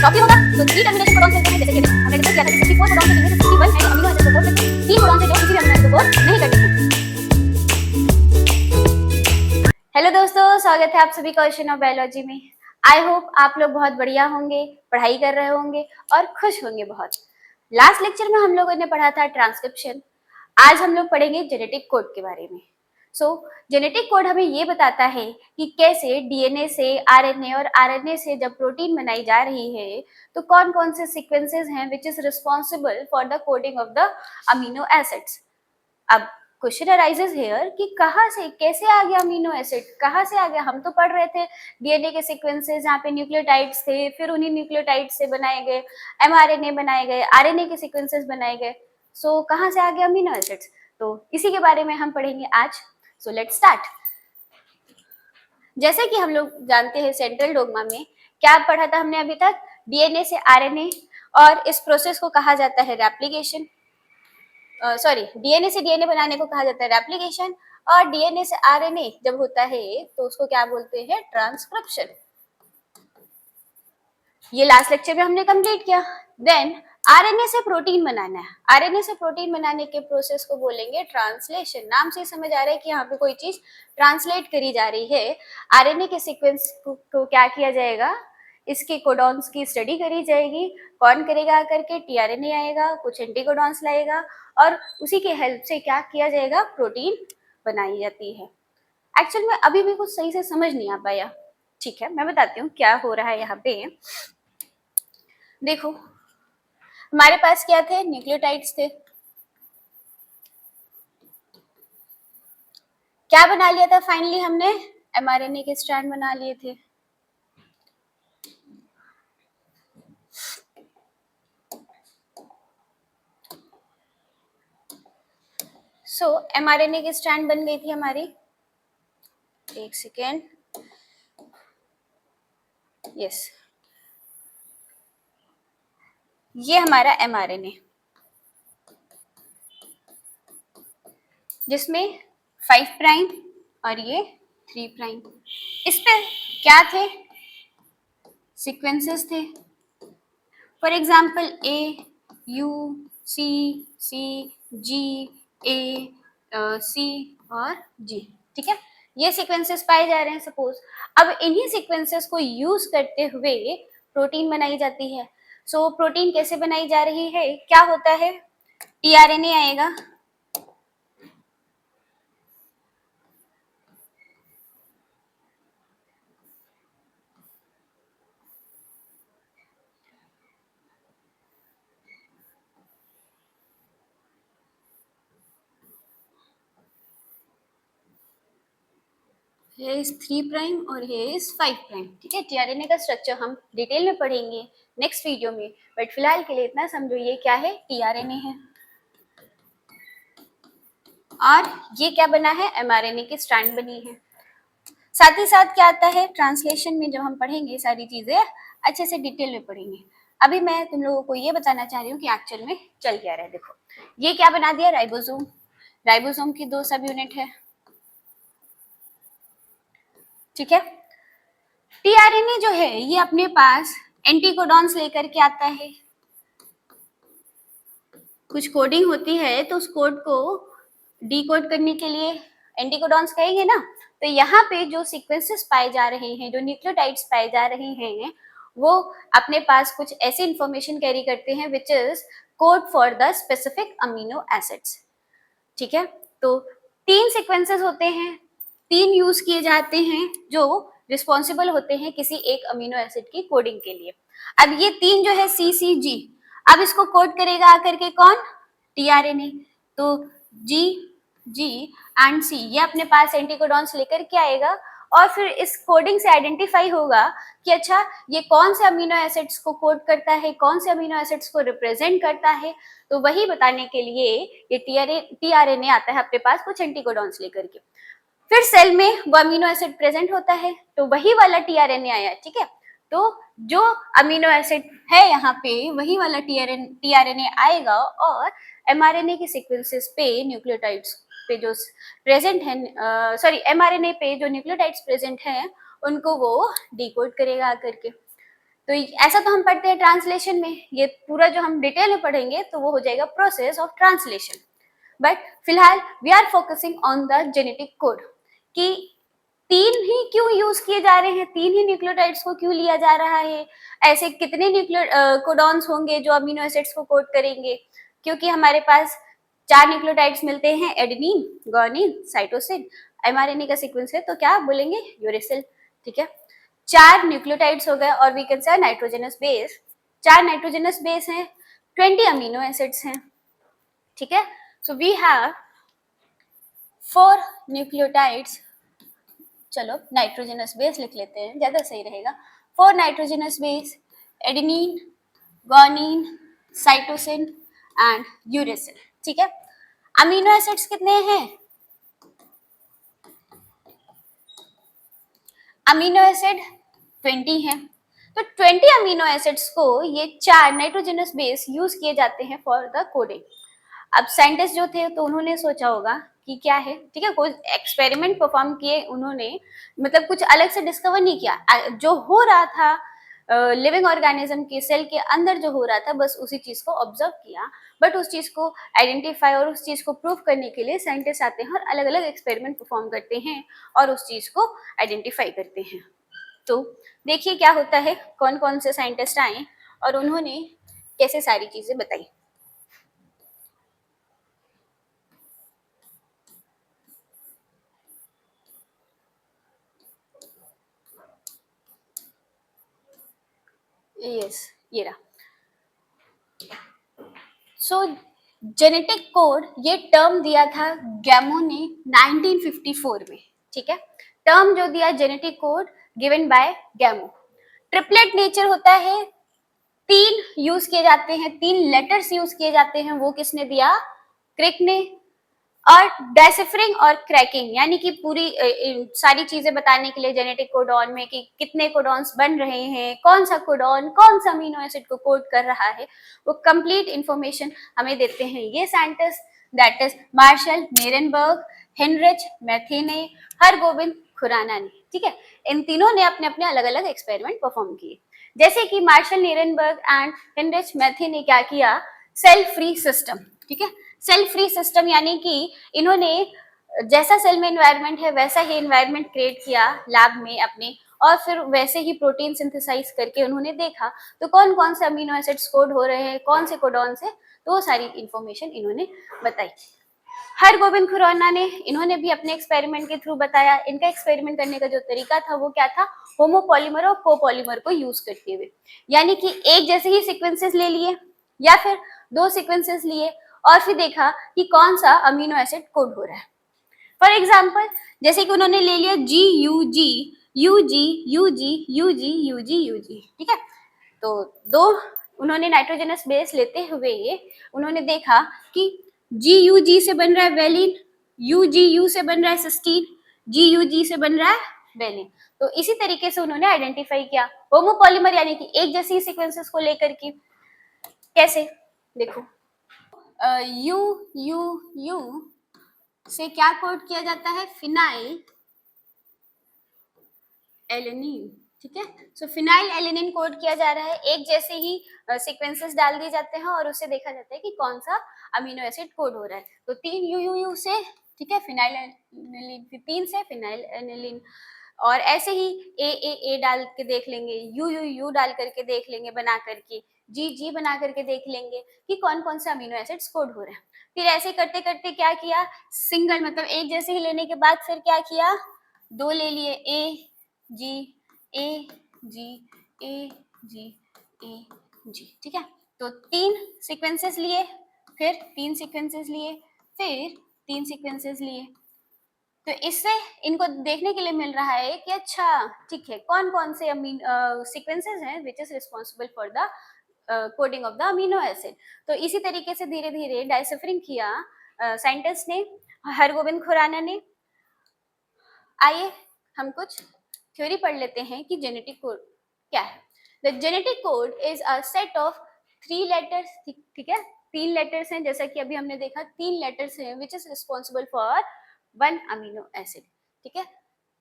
Stop भी होगा तो 3 टर्मिनेशन कोडॉन चलते हैं, जैसे कि हमने डिस्कस किया था कि 64 कोडॉन से 61 है अमीनो एसिड को कोड करते हैं, 3 कोडॉन से जो किसी भी अमीनो एसिड को कोड नहीं करते हैं। हेलो दोस्तों, स्वागत है आप सभी का ओशन ऑफ बायोलॉजी में। आई होप आप लोग बहुत बढ़िया होंगे, पढ़ाई कर रहे होंगे और खुश होंगे बहुत। लास्ट लेक्चर में हम लोगों ने पढ़ा था ट्रांसक्रिप्शन। आज हम लोग पढ़ेंगे जेनेटिक कोड के बारे में। जेनेटिक कोड हमें ये बताता है कि कैसे डीएनए से आरएनए और आरएनए से जब प्रोटीन बनाई जा रही है तो कौन कौन से सीक्वेंसेस हैं which is responsible for the coding of the amino acids. अब क्वेश्चन अराइजेस हियर कि कहाँ से कैसे आ गया अमीनो एसिड, कहाँ से आ गया। हम तो पढ़ रहे थे डीएनए के सीक्वेंसेस जहाँ पे न्यूक्लियोटाइड्स थे, फिर उन्हीं न्यूक्लियोटाइड्स से बनाए गए एमआरएनए बनाए गए, आरएनए के सीक्वेंसेस बनाए गए। कहाँ से आ गया अमीनो एसिड्स, तो इसी के बारे में हम पढ़ेंगे आज। Let's start. जैसे कि हम लोग जानते हैं सेंट्रल डोग्मा में क्या पढ़ा था हमने अभी तक, डीएनए से आरएनए, और इस प्रोसेस को कहा जाता है रेप्लिकेशन। डीएनए से डीएनए बनाने को कहा जाता है रेप्लिकेशन, और डीएनए से आरएनए जब होता है तो उसको क्या बोलते हैं, ट्रांसक्रिप्शन। ये लास्ट लेक्चर में हमने कंप्लीट किया। देन आरएनए से प्रोटीन बनाना है, आरएनए से प्रोटीन बनाने के प्रोसेस को बोलेंगे ट्रांसलेशन। नाम से समझ आ रहा है कि यहाँ पे कोई चीज ट्रांसलेट करी जा रही है। आरएनए के सीक्वेंस को क्या किया जाएगा, इसके कोडॉन्स की स्टडी करी जाएगी। कौन करेगा करके, टीआरएनए आएगा, कुछ एंटीकोडॉन्स लाएगा और उसी के हेल्प से क्या किया जाएगा, प्रोटीन बनाई जाती है। एक्चुअल में अभी भी कुछ सही से समझ नहीं आ पाया, ठीक है मैं बताती हूँ क्या हो रहा है यहाँ पे। देखो हमारे पास क्या थे, न्यूक्लियोटाइड्स थे। क्या बना लिया था फाइनली हमने, एमआरएनए के स्ट्रैंड बना लिए थे। एमआरएनए की स्ट्रैंड बन गई थी हमारी। एक सेकेंड, यस, ये हमारा एमआरएनए जिसमें 5 प्राइम और ये 3 प्राइम। इस पे क्या थे, सीक्वेंसेस थे। For example A you see सी जी ए सी और जी, ठीक है, ये सीक्वेंसेस पाए जा रहे हैं सपोज। अब इन्हीं सीक्वेंसेस को यूज करते हुए प्रोटीन बनाई जाती है। प्रोटीन कैसे बनाई जा रही है, क्या होता है, टीआरएनए आएगा, इज 3 प्राइम और ये इज 5 प्राइम, ठीक है। टीआरएनए का स्ट्रक्चर हम डिटेल में पढ़ेंगे नेक्स्ट वीडियो में, बट फिलहाल के लिए इतना समझो, ये क्या है, टीआरएनए है। और ये क्या बना है, एमआरएनए की स्ट्रैंड बनी है। साथ ही साथ क्या आता है, ट्रांसलेशन में जब हम पढ़ेंगे सारी चीजें अच्छे से डिटेल में पढ़ेंगे। अभी मैं तुम लोगों को ये बताना चाह रही हूँ कि एक्चुअल में चल क्या रहा है। देखो ये क्या बना दिया, राइबोसोम। राइबोसोम की 2 सब यूनिट है, ठीक है। टीआरएनए जो है ये अपने पास एंटीकोडॉन्स लेकर के आता है। कुछ कोडिंग होती है तो उस कोड को डीकोड करने के लिए एंटीकोडॉन्स कहेंगे ना। तो यहाँ पे जो सीक्वेंसेस पाए जा रहे हैं, जो न्यूक्लियोटाइड्स पाए जा रहे हैं, वो अपने पास कुछ ऐसी इंफॉर्मेशन कैरी करते हैं which is code for the specific amino acids, ठीक है। तो 3 सीक्वेंसेस होते हैं, 3 यूज किए जाते हैं जो रिस्पॉन्सिबल होते हैं किसी एक अमीनो एसिड की कोडिंग के लिए। अब ये 3 जो है सी सी जी, अब इसको कोड करेगा आकर के कौन, टीआरएनए। तो जी जी एंड सी ये अपने पास एंटीकोडॉन्स लेकर के आएगा और फिर इस कोडिंग से आइडेंटिफाई होगा कि अच्छा ये कौन से अमीनो एसिड्स को कोड करता है, कौन से अमीनो एसिड्स को रिप्रेजेंट करता है। तो वही बताने के लिए ये टीआरएनए आता है अपने पास कुछ एंटीकोडॉन्स लेकर के। फिर सेल में वो अमीनो एसिड प्रेजेंट होता है तो वही वाला टीआरएनए आया, ठीक है। तो जो अमीनो एसिड है यहाँ पे वही वाला टीआरएनए आएगा और एमआरएनए के सीक्वेंसेस पे न्यूक्लियोटाइड्स पे जो प्रेजेंट है, एमआरएनए पे जो न्यूक्लियोटाइड्स प्रेजेंट हैं उनको वो डिकोड करेगा करके। तो ऐसा तो हम पढ़ते हैं ट्रांसलेशन में, ये पूरा जो हम डिटेल में पढ़ेंगे तो वो हो जाएगा प्रोसेस ऑफ ट्रांसलेशन। बट फिलहाल we are focusing on the genetic code कि 3 ही क्यों यूज किए जा रहे हैं, 3 ही न्यूक्लियोटाइड्स को क्यों लिया जा रहा है, ऐसे कितने कोडॉन्स होंगे जो अमीनो एसिड्स को कोड करेंगे, क्योंकि हमारे पास 4 न्यूक्लियोटाइड्स मिलते हैं, एडेनिन, गुआनिन, साइटोसिन। एमआरएनए का सीक्वेंस है तो क्या बोलेंगे, यूरेसिल। ठीक है, 4 न्यूक्लियोटाइड्स हो गए और we can say nitrogenous base, 4 nitrogenous base हैं, 20 अमीनो एसिड्स हैं। ठीक है, सो वी हैव 4 न्यूक्लियोटाइड्स, चलो नाइट्रोजनस बेस लिख लेते हैं, ज्यादा सही रहेगा। 4 nitrogenous base, adenine, guanine, cytosine and uracil. ठीक है, अमीनो एसिड्स कितने हैं, अमीनो एसिड 20 है, तो 20 अमीनो एसिड्स को ये 4 नाइट्रोजनस बेस यूज किए जाते हैं फॉर द कोडिंग। अब साइंटिस्ट जो थे तो उन्होंने सोचा होगा कि क्या है, ठीक है, कोई एक्सपेरिमेंट परफॉर्म किए उन्होंने, मतलब कुछ अलग से डिस्कवर नहीं किया, जो हो रहा था लिविंग ऑर्गेनिज्म के सेल के अंदर जो हो रहा था बस उसी चीज को ऑब्जर्व किया। बट उस चीज को आइडेंटिफाई और उस चीज को प्रूव करने के लिए साइंटिस्ट आते हैं और अलग अलग एक्सपेरिमेंट परफॉर्म करते हैं और उस चीज को आइडेंटिफाई करते हैं। तो देखिए क्या होता है, कौन कौन से साइंटिस्ट आए और उन्होंने कैसे सारी चीजें बताई। यस, ये रहा। सो जेनेटिक कोड ये टर्म दिया था गैमो ने 1954 में। ठीक है, टर्म जो दिया genetic code given by गैमो। Triplet nature होता है, 3 यूज किए जाते हैं, 3 लेटर्स यूज किए जाते हैं, वो किसने दिया, क्रिक ने। और डेसिफरिंग और क्रैकिंग यानी कि पूरी सारी चीजें बताने के लिए जेनेटिक कोडॉन में कि कितने कोडॉन्स बन रहे हैं, कौन सा कोडॉन कौन सा अमीनो एसिड को कोड कर रहा है, वो कंप्लीट इंफॉर्मेशन हमें देते हैं ये scientist, that is Marshall Nirenberg, Heinrich Matthaei, Hargobind Khorana ने। ठीक है, इन तीनों ने अपने अपने अलग अलग एक्सपेरिमेंट परफॉर्म किए। जैसे कि मार्शल नीरेनबर्ग एंड हेनरिच मैथे ने क्या किया, सेल फ्री सिस्टम। ठीक है, सेल फ्री सिस्टम यानी कि इन्होंने जैसा सेल में एनवायरनमेंट है वैसा ही एनवायरनमेंट क्रिएट किया लैब में अपने, और फिर वैसे ही प्रोटीन सिंथेसाइज करके उन्होंने देखा तो कौन कौन से अमीनो एसिड्स कोड हो रहे हैं, कौन से कोडॉन से, तो वो सारी इंफॉर्मेशन इन्होंने बताई। हरगोबिंद खुराना ने, इन्होंने भी अपने एक्सपेरिमेंट के थ्रू बताया। इनका एक्सपेरिमेंट करने का जो तरीका था वो क्या था, होमोपॉलीमर और कोपॉलीमर को यूज करते हुए, यानी कि एक जैसे ही सीक्वेंसेस ले लिए या फिर 2 सीक्वेंसेस लिए और फिर देखा कि कौन सा अमीनो एसिड कोड हो रहा है। फॉर एग्जाम्पल जैसे कि उन्होंने ले लिया G U G U G U G U G U G U G. ठीक है, तो 2 उन्होंने नाइट्रोजनस बेस लेते हुए उन्होंने देखा कि जी यू जी से बन रहा है वेलिन, यू जी यू से बन रहा है सिस्टीन, जी यू जी से बन रहा है वेलिन। तो इसी तरीके से उन्होंने आइडेंटिफाई किया होमोपॉलीमर यानी कि एक जैसी सीक्वेंसेस को लेकर के। कैसे, देखो यू यू यू से क्या कोड किया जाता है, फिनाइल एलेनिन। ठीक है, सो फिनाइल एलेनिन कोड किया जा रहा है, एक जैसे ही सीक्वेंसेस डाल दिए जाते हैं और उससे देखा जाता है कि कौन सा अमीनो एसिड कोड हो रहा है। तो 3 यू से, ठीक है, फिनाइल एनिलीन, 3 से फिनाइल एनिलीन, और ऐसे ही ए डाल के देख लेंगे, यू डाल करके देख लेंगे, बना करके जी बना करके देख लेंगे कि कौन कौन से अमीनो एसिड्स कोड हो रहे हैं। फिर ऐसे करते करते क्या किया, सिंगल मतलब एक जैसे ही लेने के बाद फिर क्या किया, 2 ले लिए, जी ए जी ए जी ए जी। ठीक है, तो 3 सीक्वेंसेस लिए, फिर 3 सीक्वेंसेस लिए, फिर 3 सीक्वेंसेस लिए। तो इससे इनको देखने के लिए मिल रहा है कि अच्छा ठीक है कौन कौन से सीक्वेंसेस हैं which is responsible for the coding of the amino acid. तो इसी तरीके से धीरे धीरे डाइसिफरिंग किया साइंटिस्ट ने, हरगोबिंद खुराना ने। आइए हम कुछ थ्योरी पढ़ लेते हैं कि जेनेटिक कोड क्या है। The genetic code is a set of 3 letters. ठीक है, 3 लेटर्स हैं, जैसा कि अभी हमने देखा 3 लेटर्स हैं which is responsible for 1 amino acid. ठीक है,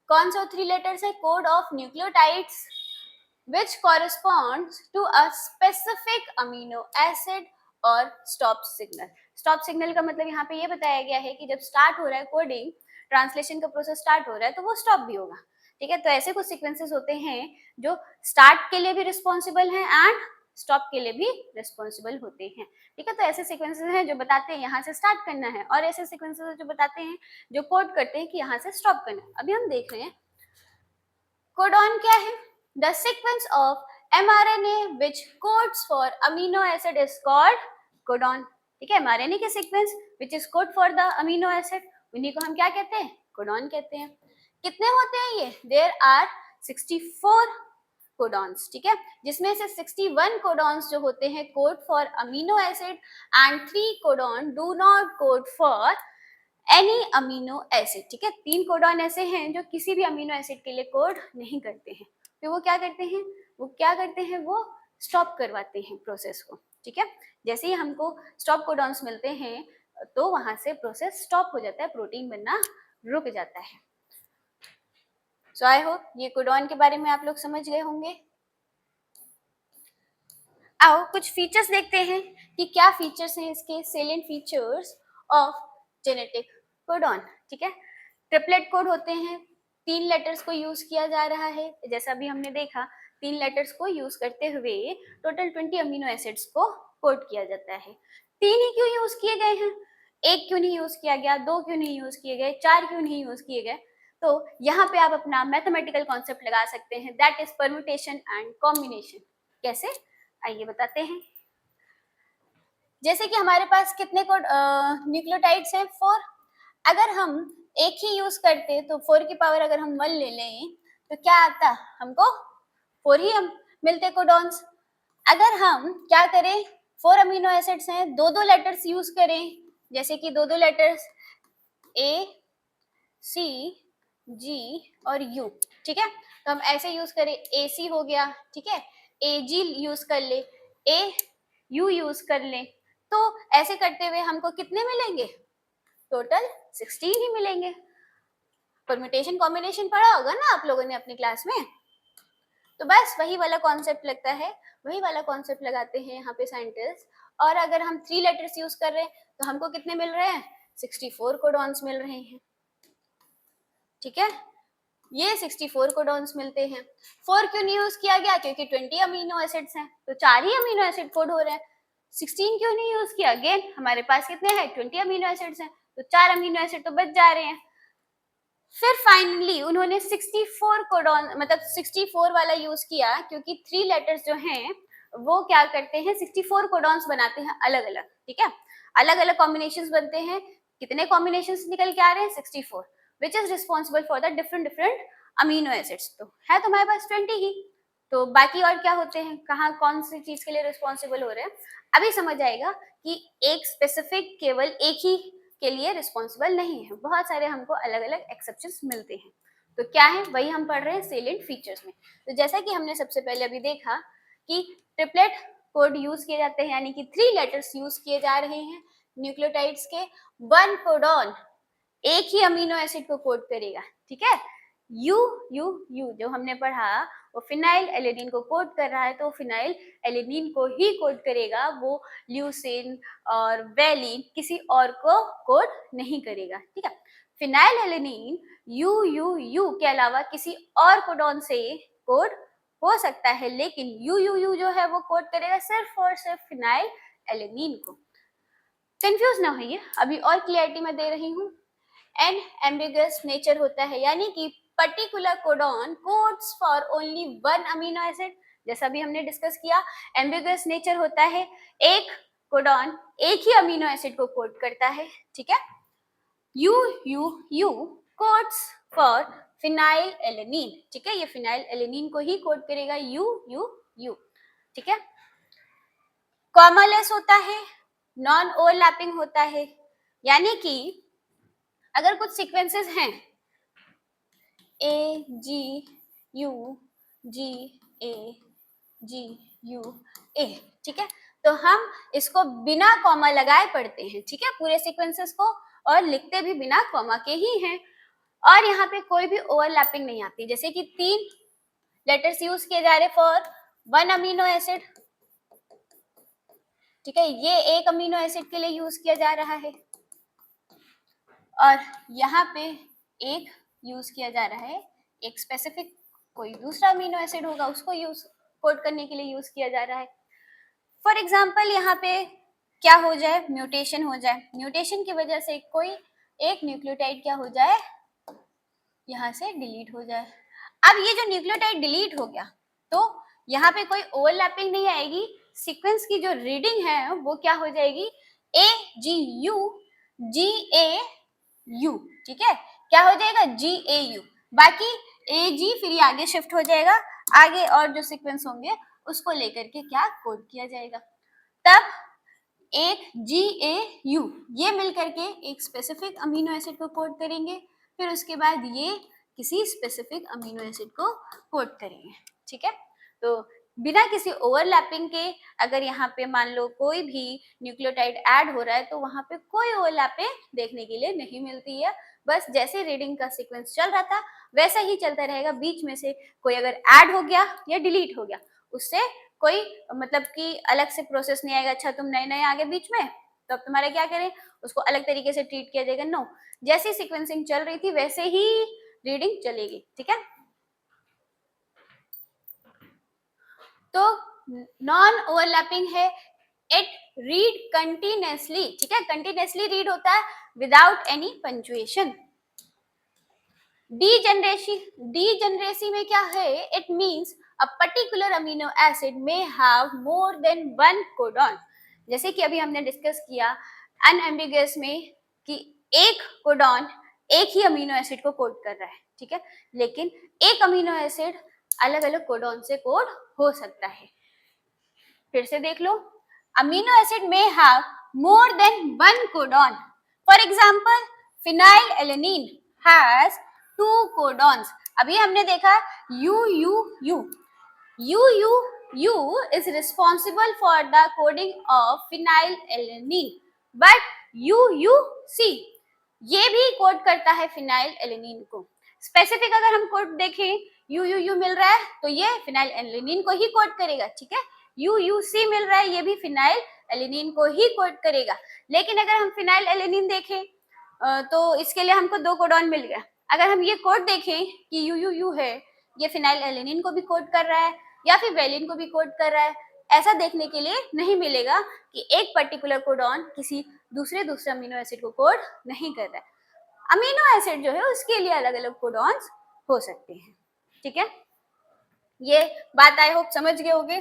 कौन सा 3 लेटर्स है, code of nucleotides, which corresponds to a specific amino acid और stop signal. Stop signal का मतलब यहाँ पे ये बताया गया है कि जब स्टार्ट हो रहा है कोडिंग, ट्रांसलेशन का प्रोसेस स्टार्ट हो रहा है तो वो स्टॉप भी होगा, ठीक है। तो ऐसे कुछ सीक्वेंसेस होते हैं जो स्टार्ट के लिए भी रिस्पॉन्सिबल हैं एंड स्टॉप के लिए भी रिस्पॉन्सिबल होते हैं, ठीक है। तो ऐसे सीक्वेंसेस हैं जो बताते हैं यहाँ से स्टार्ट करना है और ऐसे सीक्वेंसेस जो बताते हैं जो कोड करते हैं कि यहाँ से स्टॉप करना है। अभी हम देख रहे हैं कोडॉन क्या है। The sequence of mRNA which codes for amino acid is called codon, ठीक है। mRNA के sequence which is code for the amino acid, उन्हीं को हम क्या कहते हैं, कोडॉन कहते हैं। कितने होते हैं ये, देयर आर 64 कोडॉन्स, ठीक है, जिसमें से 61 कोडॉन्स जो होते हैं code for amino acid and 3 codon do not code for any amino acid, ठीक है। 3 कोडॉन ऐसे हैं जो किसी भी अमीनो एसिड के लिए कोड नहीं करते हैं, तो वो क्या करते हैं, वो स्टॉप करवाते हैं प्रोसेस को, ठीक है। जैसे ही हमको स्टॉप कोडॉन्स मिलते हैं तो वहां से प्रोसेस स्टॉप हो जाता है, प्रोटीन बनना रुक जाता है। सो आई होप ये कोडॉन के बारे में आप लोग समझ गए होंगे। आओ कुछ फीचर्स देखते हैं कि क्या फीचर्स हैं इसके, salient features of genetic codon, ठीक है। ट्रिपलेट कोड होते हैं, 3 लेटर्स को यूज किया जा रहा है, जैसा भी हमने देखा 3 लेटर्स को यूज करते हुए टोटल 20 अमीनो एसिड्स को कोड किया जाता है। 3 ही क्यों यूज किए गए हैं, 1 क्यों नहीं यूज किया गया, 2 क्यों नहीं यूज किए गए, 4 क्यों नहीं यूज किए गए। तो यहाँ पे आप अपना मैथमेटिकल कॉन्सेप्ट लगा सकते हैं, that is permutation and combination. कैसे, आइए बताते हैं। जैसे कि हमारे पास कितने न्यूक्लियोटाइड्स हैं, 4। अगर हम एक ही यूज करते तो 4 की पावर अगर हम 1 ले लें तो क्या आता, हमको 4 ही हम मिलते कोडॉन्स। अगर हम क्या करें, 4 अमीनो एसिड्स हैं, 2-2 लेटर्स यूज करें, जैसे कि 2-2 लेटर्स ए सी जी और यू, ठीक है। तो हम ऐसे यूज करें, ए सी हो गया, ठीक है, ए जी यूज कर ले, ए यू यूज कर ले, तो ऐसे करते हुए हमको कितने मिलेंगे, टोटल 16 ही मिलेंगे। परम्यूटेशन कॉम्बिनेशन पढ़ा होगा ना आप लोगों ने अपनी क्लास में, तो बस वही वाला कॉन्सेप्ट लगता है, वही वाला कॉन्सेप्ट लगाते हैं यहाँ पे साइंटिस्ट। और अगर हम 3 लेटर्स यूज कर रहे हैं तो हमको कितने मिल रहे हैं, 64 कोडॉन्स मिल रहे हैं, ठीक है। ये 64 कोडॉन्स मिलते हैं। 4 क्यों नहीं यूज किया गया, क्योंकि 20 अमीनो एसिड्स हैं तो 4 ही अमीनो एसिड कोड हो रहे हैं। 16 क्यों नहीं यूज किया, अगेन हमारे पास कितने हैं, 20 अमीनो एसिड्स हैं तो 4 अमीनो एसिड तो बच जा रहे हैं। फिर फाइनली उन्होंने 64 कोडॉन मतलब 64 वाला यूज किया, क्योंकि 3 लेटर्स जो हैं वो क्या करते हैं, 64 कोडॉन्स बनाते हैं अलग अलग, ठीक है। अलग अलग कॉम्बिनेशंस बनते हैं, कितने कॉम्बिनेशंस निकल के आ रहे हैं, 64, which is responsible for the different different amino acids. तो है तुम्हारे पास 20 ही, तो बाकी और क्या होते हैं, कहाँ कौन सी चीज के लिए रिस्पॉन्सिबल हो रहे हैं, अभी समझ आएगा कि एक स्पेसिफिक केवल एक ही के लिए रिस्पॉन्सिबल नहीं है, बहुत सारे हमको अलग अलग एक्सेप्शंस मिलते हैं। तो क्या है, वही हम पढ़ रहे हैं सेलिएंट फीचर्स में। तो जैसा कि हमने सबसे पहले अभी देखा कि ट्रिपलेट कोड यूज किए जाते हैं, यानी कि 3 लेटर्स यूज किए जा रहे हैं न्यूक्लियोटाइड्स के। 1 कोडॉन एक ही अमीनो एसिड को कोड करेगा, ठीक है। यू यू यू जो हमने पढ़ा वो फिनाइल एलेनिन को कोड कर रहा है, तो फिनाइल एलेनिन को ही कोड करेगा, वो ल्यूसिन और वेलिन किसी और को कोड नहीं करेगा, ठीक है। Phenyl alanine you U you के अलावा किसी और कोडॉन से कोड हो सकता है, लेकिन यू यू यू जो है वो कोड करेगा सिर्फ और सिर्फ फिनाइल एलेनिन को। कंफ्यूज ना होइए, अभी और क्लियरिटी मैं दे रही हूँ। एन एम्बिगस नेचर होता है, यानी कि particular codon codes for only 1 amino acid, जैसा भी हमने डिस्कस किया। एम्बिगस नेचर होता है, एक कोडॉन एक ही अमीनो एसिड को कोड करता है, ठीक है। You U you codes for phenyl alanine, ठीक है, ये फिनाइल एलेनिन को ही कोड करेगा, यू यू यू, ठीक है। कॉमलेस होता है, नॉन ओवरलैपिंग होता है, यानी कि अगर कुछ सीक्वेंसेस हैं ए जी U ji A ji U A, ठीक है, तो हम इसको बिना कॉमा लगाए पढ़ते हैं, ठीक है, पूरे सीक्वेंसेस को, और लिखते भी बिना कॉमा के ही हैं। और यहाँ पे कोई भी ओवरलैपिंग नहीं आती, जैसे कि 3 लेटर्स यूज किए जा रहे फॉर वन अमीनो एसिड, ठीक है, ये एक अमीनो एसिड के लिए यूज किया जा रहा है, और यहाँ पे एक यूज किया जा रहा है एक स्पेसिफिक कोई दूसरा अमीनो एसिड होगा उसको यूज कोड करने के लिए यूज किया जा रहा है। फॉर एग्जाम्पल यहाँ पे क्या हो जाए, म्यूटेशन हो जाए, म्यूटेशन की वजह से कोई एक न्यूक्लियोटाइड क्या हो जाए, यहाँ से डिलीट हो जाए। अब ये जो न्यूक्लियोटाइड डिलीट हो गया तो यहाँ पे कोई ओवरलैपिंग नहीं आएगी, सीक्वेंस की जो रीडिंग है वो क्या हो जाएगी, AGU, ठीक है, क्या हो जाएगा GAU, बाकी AG फिर ये आगे शिफ्ट हो जाएगा, आगे और जो सीक्वेंस होंगे उसको लेकर के क्या कोड किया जाएगा, तब एक GAU ये मिलकर के एक स्पेसिफिक अमीनो एसिड को कोड करेंगे, फिर उसके बाद ये किसी स्पेसिफिक अमीनो एसिड को कोड करेंगे, ठीक है। तो बिना किसी ओवरलैपिंग के अगर यहाँ पे मान लो कोई भी न्यूक्लियोटाइड ऐड हो रहा है तो वहां पे कोई ओवरलैपिंग देखने के लिए नहीं मिलती है, बस जैसे रीडिंग का सीक्वेंस चल रहा था वैसा ही चलता रहेगा, बीच में से कोई अगर ऐड हो गया या डिलीट हो गया उससे कोई मतलब कि अलग से प्रोसेस नहीं आएगा, अच्छा तुम नए नए आ गए बीच में तो अब तुम्हारा क्या करें, उसको अलग तरीके से ट्रीट किया जाएगा, नो, जैसी सीक्वेंसिंग चल रही थी वैसे ही रीडिंग चलेगी, ठीक है। तो नॉन ओवरलैपिंग है, इट रीड कंटिन्यूअसली, ठीक है, कंटिन्यूअसली रीड होता है विदाउट एनी पंक्चुएशन। डीजेनरेसी में क्या है, it means a particular amino acid may have more than one codon, जैसे कि अभी हमने डिस्कस किया अनएम्बिगुअस में कि एक कोडॉन एक ही अमीनो एसिड को कोड कर रहा है, ठीक है, लेकिन एक अमीनो एसिड अलग अलग कोडॉन से कोड हो सकता है। फिर से देख लो, अमीनो एसिड में have more than one codon, for example phenyl alanine has 2 codons. अभी हमने देखा UUU is responsible for the coding of phenylalanine, but UUC ये भी कोड करता है फिनाइल एलेनिन को। स्पेसिफिक अगर हम कोड देखें UUU मिल रहा है तो ये फिनाइल एलेनिन को ही कोड करेगा, ठीक है, UUC मिल रहा है ये भी फिनाइल एलेनिन को ही कोड करेगा, लेकिन अगर हम फिनाइल एलेनिन देखें तो इसके लिए हमको 2 कोडॉन मिल गया, अगर हम ये कोड देखें कि UUU है ये फिनाइल एलेनिन को भी कोड कर रहा है या फिर वेलिन को भी कोड कर रहा है, ऐसा देखने के लिए नहीं मिलेगा कि एक पर्टिकुलर कोडॉन किसी दूसरे अमीनो एसिड को कोड नहीं कर रहा है, अमीनो एसिड जो है उसके लिए अलग अलग कोडॉन्स हो सकते हैं, ठीक है, ये बात आई होप समझ गए होंगे।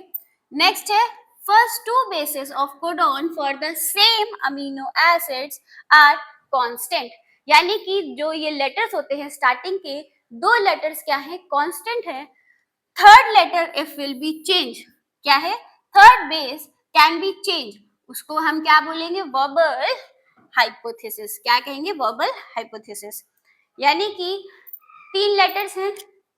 नेक्स्ट है first 2 bases of codon for the same amino acids are constant, यानी कि जो ये लेटर्स होते हैं स्टार्टिंग के 2 लेटर्स क्या है, कांस्टेंट है, third letter if will be change, क्या है, third base can be change, उसको हम क्या बोलेंगे, वर्बल हाइपोथेसिस, क्या कहेंगे, वर्बल हाइपोथेसिस, यानी कि 3 लेटर्स हैं,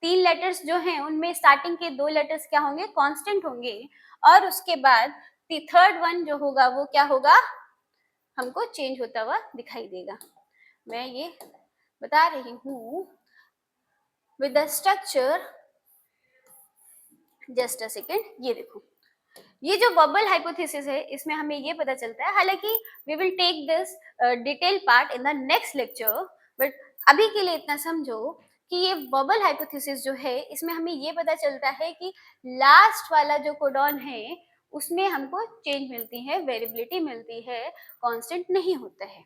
3 लेटर्स जो हैं उनमें स्टार्टिंग के 2 लेटर्स क्या होंगे, कांस्टेंट होंगे, और उसके बाद थर्ड वन जो होगा वो क्या होगा, हमको चेंज होता हुआ दिखाई देगा। मैं ये बता रही हूँ with the structure, just a second, ये देखो, ये जो वर्बल हाइपोथेसिस है इसमें हमें ये पता चलता है, हालांकि we will take this detail part in the next lecture, but अभी के लिए इतना समझो कि ये वर्बल हाइपोथेसिस जो है इसमें हमें ये पता चलता है कि लास्ट वाला जो कोडॉन है उसमें हमको चेंज मिलती है, वेरिएबिलिटी मिलती है, कांस्टेंट नहीं होता है।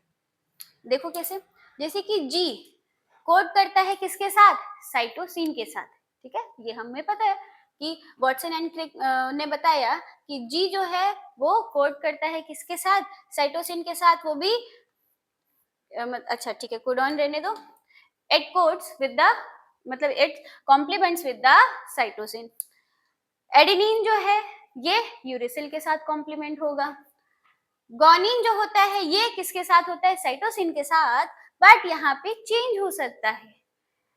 देखो कैसे, जैसे कि जी कोड करता है किसके साथ, साइटोसिन के साथ, ठीक है, ये हमें पता है कि वॉटसन एंड क्रिक ने बताया कि जी जो है वो कोड करता है किसके साथ, साइटोसिन के साथ, वो भी अच्छा ठीक है कोडॉन रहने दो, इट कोड्स विद द मतलब it complements with the cytosine. Adenine जो है ये यूरेसिल के साथ कॉम्प्लीमेंट होगा, गोनिन जो होता है ये किसके साथ होता है, साइटोसिन के साथ, बट यहाँ पे चेंज हो सकता है,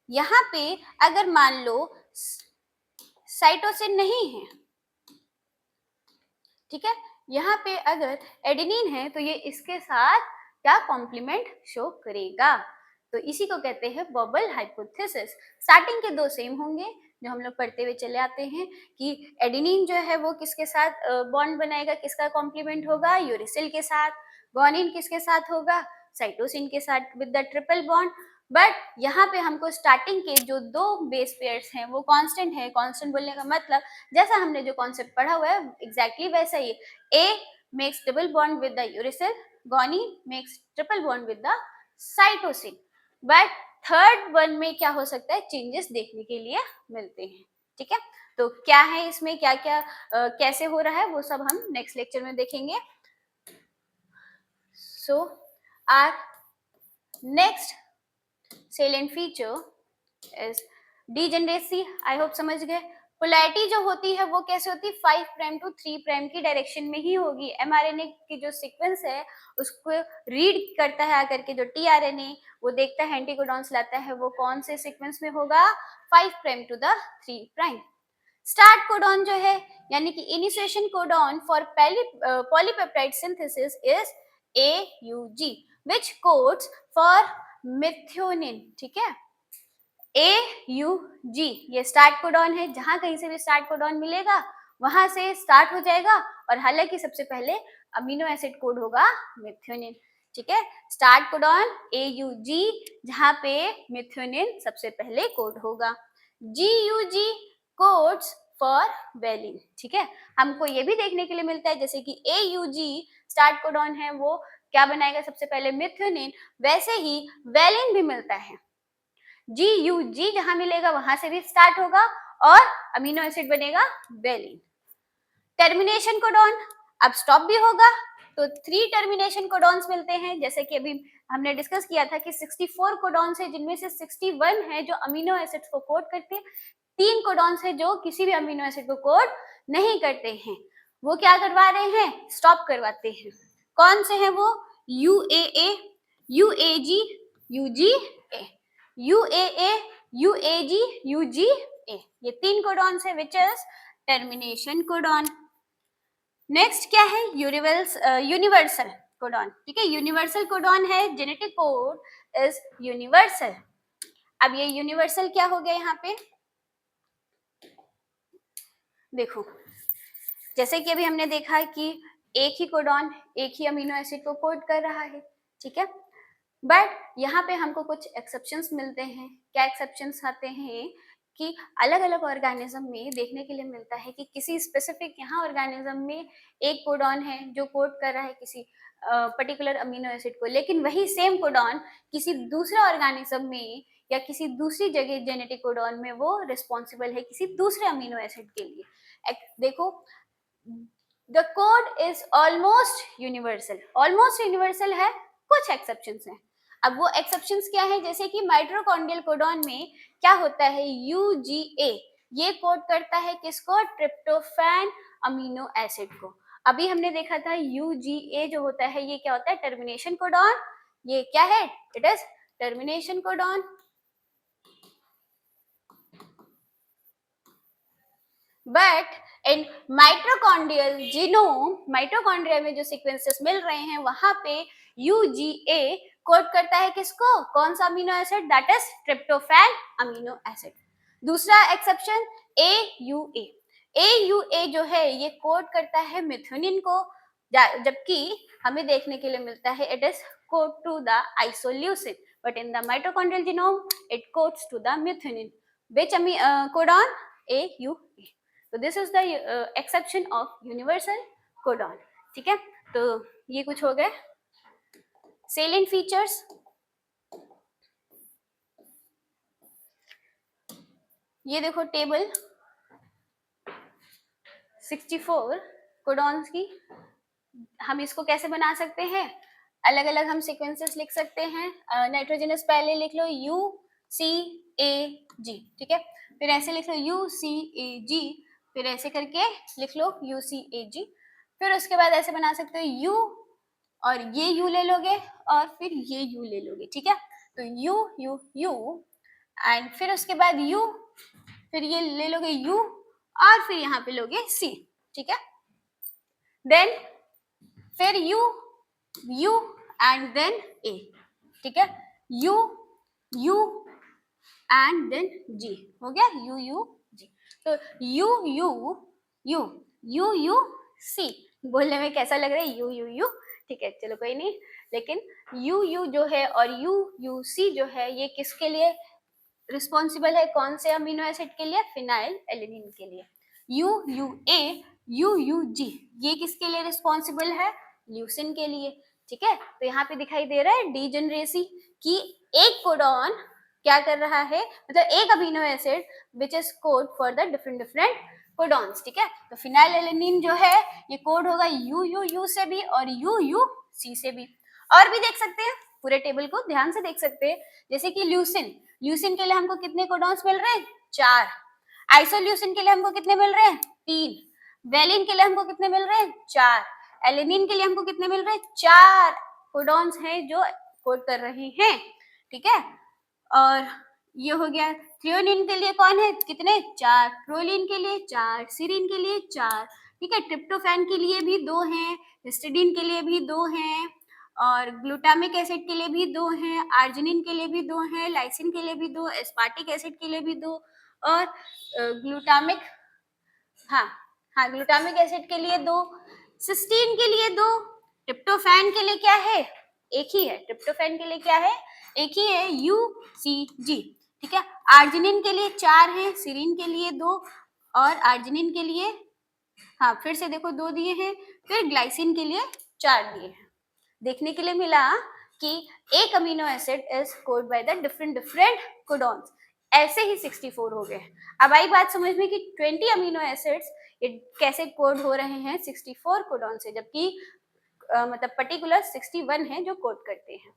यहाँ पे अगर मान लो साइटोसिन नहीं है, ठीक है, यहाँ पे अगर एडेनिन है तो ये इसके साथ क्या कॉम्प्लीमेंट शो करेगा, तो इसी को कहते हैं वर्बल हाइपोथेसिस, स्टार्टिंग के 2 सेम होंगे जो हम लोग पढ़ते हुए चले आते हैं कि एडेनिन जो है वो किसके साथ बॉन्ड बनाएगा, किसका कॉम्प्लीमेंट होगा, यूरिसिल के साथ। गुआनिन किसके साथ होगा, साइटोसिन के साथ with the triple bond. But यहाँ पे हमको स्टार्टिंग के जो दो बेस पेयर्स हैं वो कांस्टेंट है। कांस्टेंट बोलने का मतलब जैसा हमने जो कॉन्सेप्ट पढ़ा हुआ है एग्जैक्टली वैसा ही। A makes double bond with the uracil, guanine makes triple bond with the cytosine. But third one में क्या हो सकता है, चेंजेस देखने के लिए मिलते हैं। ठीक है, तो क्या है इसमें, क्या क्या कैसे हो रहा है वो सब हम नेक्स्ट लेक्चर में देखेंगे। So our next salient feature is degeneracy। I hope समझ गए। पोलैरिटी जो होती है वो कैसे होती है, 5 प्राइम टू 3 प्राइम की डायरेक्शन में ही होगी। एमआरएनए की जो सीक्वेंस है उसको रीड करता है आकर के जो टीआरएनए, वो देखता है एंटीकोडॉन्स लाता है, वो कौन से सीक्वेंस में होगा, 5 prime to the 3 prime. Start codon जो है यानी कि initiation codon for polypeptide synthesis is AUG which codes for methionine. ठीक है, AUG ये स्टार्ट कोडॉन है। जहां कहीं से भी स्टार्ट कोडॉन मिलेगा वहां से स्टार्ट हो जाएगा, और हालांकि सबसे पहले अमीनो एसिड कोड होगा मेथियोनिन। ठीक है, स्टार्ट कोडॉन AUG जहां पे मेथियोनिन सबसे पहले कोड होगा। GUG codes for valine. ठीक है, हमको ये भी देखने के लिए मिलता है जैसे कि AUG स्टार्ट कोडॉन है वो क्या बनाएगा सबसे पहले, मेथियोनिन, वैसे ही वेलिन भी मिलता है। GUG जहां मिलेगा वहां से भी स्टार्ट होगा और अमीनो एसिड बनेगा वेलिन। टर्मिनेशन कोडॉन अब स्टॉप भी होगा तो 3 टर्मिनेशन कोडॉन्स मिलते हैं। जैसे कि अभी हमने डिस्कस किया था कि 64 कोडॉन्स है जिनमें से 61 है जो अमीनो एसिड्स को कोड करते हैं, 3 कोडॉन्स है जो किसी भी अमीनो एसिड को कोड नहीं करते हैं। वो क्या करवा रहे हैं, स्टॉप करवाते हैं। कौन से हैं वो, UAA, UAG, UGA, UAA, UAG, UGA, ये 3 कोडॉन्स है which is termination codon. Next क्या है, यूनिवर्सल कोडॉन। ठीक है, यूनिवर्सल कोडॉन है, जेनेटिक कोड इज यूनिवर्सल। अब ये यूनिवर्सल क्या हो गया यहाँ पे, देखो जैसे कि अभी हमने देखा कि एक ही कोडॉन एक ही अमीनो एसिड को कोड कर रहा है। ठीक है, बट यहाँ पे हमको कुछ एक्सेप्शंस मिलते हैं। क्या एक्सेप्शंस आते हैं कि अलग अलग ऑर्गेनिज्म में देखने के लिए मिलता है कि किसी स्पेसिफिक यहाँ ऑर्गेनिज्म में एक कोडॉन है जो कोड कर रहा है किसी पर्टिकुलर अमीनो एसिड को, लेकिन वही सेम कोडॉन किसी दूसरे ऑर्गेनिज्म में या किसी दूसरी जगह जेनेटिक कोडॉन में वो रिस्पॉन्सिबल है किसी दूसरे अमीनो एसिड के लिए। देखो the code is almost universal, almost universal है, कुछ एक्सेप्शंस हैं। अब वो एक्सेप्शंस क्या है, जैसे कि माइटोकॉन्ड्रियल कोडॉन में क्या होता है, UGA ये कोड करता है किसको, ट्रिप्टोफैन अमीनो एसिड को। अभी हमने देखा था UGA जो होता है ये क्या होता है, टर्मिनेशन कोडॉन। ये क्या है, it is termination codon. But in mitochondrial genome, mitochondria में जो सीक्वेंसेस मिल रहे हैं वहां पे UGA कोड करता है किसको, कौन सा amino acid, that is tryptophan amino acid. दूसरा एक्सेप्शन AUA, AUA जो है ये कोड करता है मेथियोनिन को, जबकि हमें देखने के लिए मिलता है it is code to the isoleucine, but in the mitochondrial genome it codes to the methionine. which codon, AUA। तो this is the exception of universal codon. ठीक है, तो ये कुछ हो गए सेलिएंट फीचर्स। ये देखो टेबल 64 कोडॉन्स की, हम इसको कैसे बना सकते हैं, अलग अलग हम सीक्वेंसेस लिख सकते हैं। नाइट्रोजनस पहले लिख लो UCAG, ठीक है, फिर ऐसे लिख लो UCAG, फिर ऐसे करके लिख लो UCAG, फिर उसके बाद ऐसे बना सकते हो U, और ये U ले लोगे और फिर ये U ले लोगे। ठीक है, तो U U U एंड फिर उसके बाद U, फिर ये ले लोगे U और फिर यहाँ पे लोगे C। ठीक है, देन फिर U U and then A। ठीक है, U U and then G, हो गया U U तो U U U U U C, बोलने में कैसा लग रहा है यू यू यू, ठीक है चलो कोई नहीं, लेकिन यू यू जो है और यू यू सी जो है ये किसके लिए रिस्पॉन्सिबल है, कौन से अमीनो एसिड के लिए, फिनाइल एलेनिन के लिए। U U A U U G ये किसके लिए रिस्पॉन्सिबल है, ल्यूसिन के लिए, ठीक है। तो यहाँ पे दिखाई दे रहा है डीजेनरेसी कि एक कोडॉन क्या कर रहा है, मतलब एक amino acid which is code for the different different codons, ठीक है। तो फिनाइल एलेनिन जो है ये कोड होगा यू यू यू से भी और यू यू सी से भी। और भी देख सकते हैं, पूरे टेबल को ध्यान से देख सकते हैं, जैसे कि ल्यूसिन, ल्यूसिन के लिए हमको कितने कोडॉन्स मिल रहे हैं, 4। आइसोल्यूसिन के लिए हमको कितने मिल रहे हैं, 3। वेलिन के लिए हमको कितने मिल रहे हैं, 4। एलेनिन के लिए हमको कितने मिल रहे हैं, 4 कोडॉन्स हैं जो कोड कर रहे हैं, ठीक है। और ये हो गया, थ्रियोनिन के लिए कौन है, कितने, 4। प्रोलिन के लिए 4, सीरिन के लिए 4, ठीक है। ट्रिप्टोफैन के लिए भी 2 हैं, हिस्टिडीन के लिए भी 2 हैं, और ग्लूटामिक एसिड के लिए भी 2 हैं, आर्जिनिन के लिए भी 2 हैं, लाइसिन के लिए भी 2, एस्पार्टिक एसिड के लिए भी 2, और ग्लूटामिक, हाँ हाँ ग्लूटामिक एसिड के लिए 2, सिस्टीन के लिए 2, ट्रिप्टोफैन के लिए क्या है, एक ही है, ट्रिप्टोफैन के लिए क्या है, एक ही है, UCG, ठीक है। आर्जिनिन के लिए 4 है, सीरिन के लिए 2, और आर्जिनिन के लिए, हाँ फिर से देखो 2 दिए हैं, फिर ग्लाइसिन के लिए 4 दिए हैं। देखने के लिए मिला कि एक amino acid is code by the different different codons, ऐसे ही 64 हो गए। अब आई बात समझ में कि 20 अमीनो एसिड्स ये कैसे कोड हो रहे हैं 64 कोडॉन से, जबकि मतलब पर्टिकुलर 61 है जो कोड करते हैं।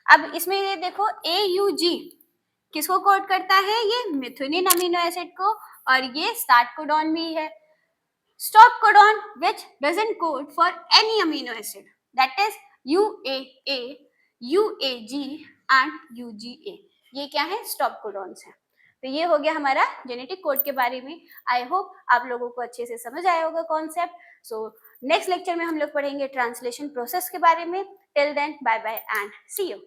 अब इसमें ये देखो AUG किसको कोड करता है, ये मिथुनिन अमीनो एसिड को, और ये स्टार्ट कोडॉन भी है। Stop codon which doesn't code for any amino acid, that is UAA, UAG and UGA, ये क्या है, स्टॉप कोडॉन्स है। तो ये हो गया हमारा जेनेटिक कोड के बारे में। आई होप आप लोगों को अच्छे से समझ आया होगा कॉन्सेप्ट। सो नेक्स्ट लेक्चर में हम लोग पढ़ेंगे ट्रांसलेशन प्रोसेस के बारे में। Till then bye bye and see you.